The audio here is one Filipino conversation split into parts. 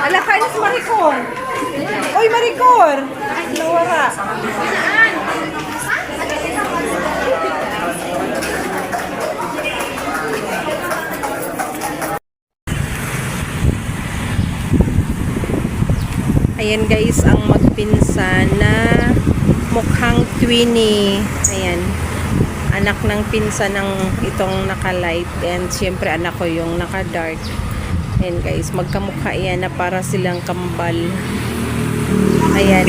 Ala, kain si Maricor. Uy, Maricor. Nawara. Ayan guys, ang magpinsan na mukhang twinny. Ayan. Anak ng pinsan ng itong naka-light. And syempre anak ko yung naka-dark. Ayan guys, magkamukha yan na para silang kambal. Ayan.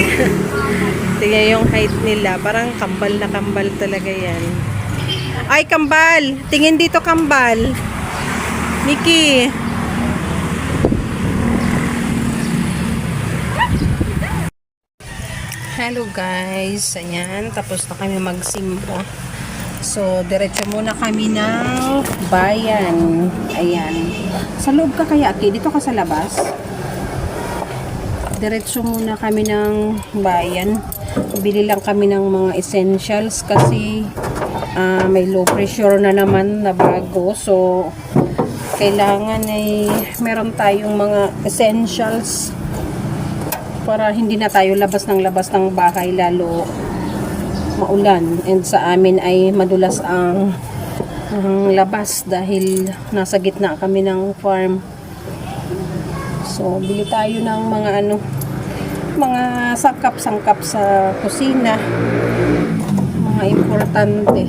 Tingnan yung height nila. Parang kambal na kambal talaga yan. Ay, kambal! Tingin dito, kambal. Nikki. Hello guys. Ayan, tapos na kami magsimba. So, diretso muna kami ng bayan. Ayan. Sa loob ka kaya, Aki? Dito ka sa labas? Diretso muna kami ng bayan. Bili lang kami ng mga essentials kasi may low pressure na naman na bago. So, kailangan ay meron tayong mga essentials para hindi na tayo labas ng bahay lalo maulan. And sa amin ay madulas ang labas dahil nasa gitna kami ng farm. So bili tayo ng mga sangkap sa kusina, mga importante.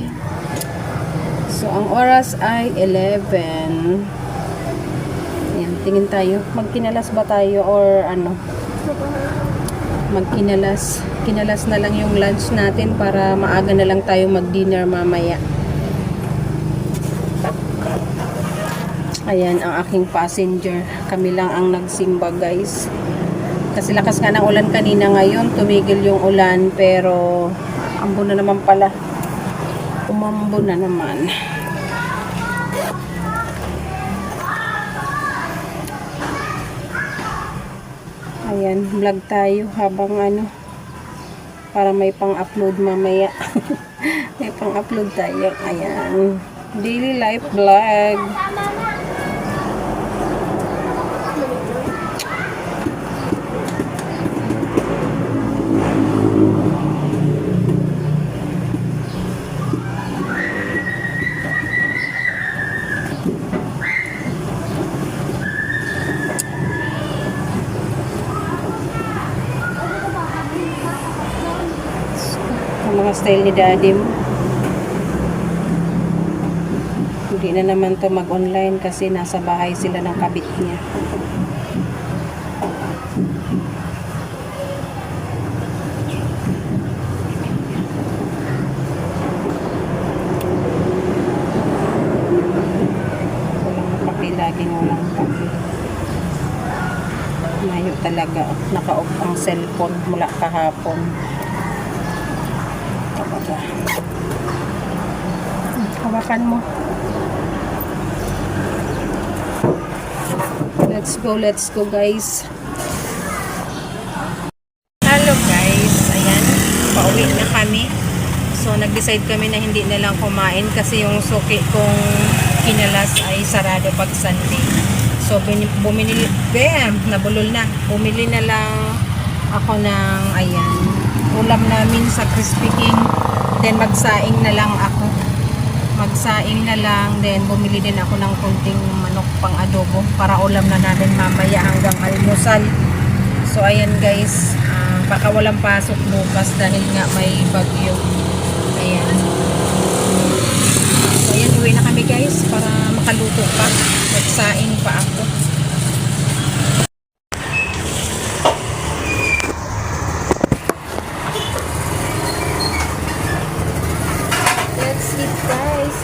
So ang oras ay 11. Ayan, tingin tayo, magkinalas ba tayo or ano? Kinalas na lang yung lunch natin para maaga na lang tayo mag-dinner mamaya. Ayan ang aking passenger. Kami lang ang nagsimba guys. Kasi lakas nga ng ulan kanina, ngayon tumigil yung ulan pero ambo na naman pala. Umambo na naman. Ayan, vlog tayo habang para may pang-upload mamaya. May pang-upload tayo. Ayan, daily life vlog. Mga style ni daddy mo. Hindi na naman to mag-online kasi nasa bahay sila ng kabit niya. Walang papel, laging walang papel. Mayo talaga. Naka-off ang cellphone mula kahapon. Hawakan mo. Let's go guys. Hello guys. Ayan, pauwi na kami. So nag-decide kami na hindi na lang kumain kasi yung suki kong kinalas ay sarado pag Sunday. So bumili, nabulol na. Bumili na lang ako ng ayan, ulam namin sa Crispy King. Then magsaing na lang ako. Then bumili din ako ng kunting manok pang adobo para ulam na namin mamaya hanggang almusal. So ayan guys, baka walang pasok bukas dahil nga may bagyo. Ayan. So ayan, uwi na kami guys para makaluto pa. Magsaing pa ako.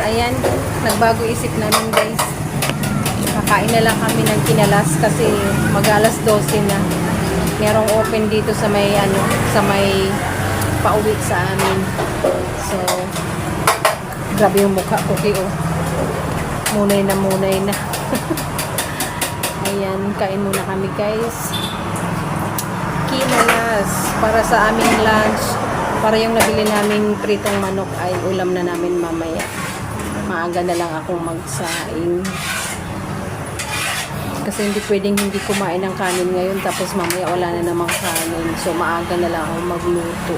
Ayan, nagbago isip namin guys. Kakain na lang kami ng kinalas kasi mag-alas 12 na. Merong open dito sa may sa may pauwi sa amin. So grabe yung mukha ko kay Munay na. Ayan, kain muna kami guys. Kinalas para sa aming lunch. Para yung nabili naming pritong manok ay ulam na namin mamaya. Maaga na lang akong magsaing Kasi hindi pwedeng hindi kumain ng kanin ngayon tapos mamaya wala na namang kanin. So maaga na lang ako magluto.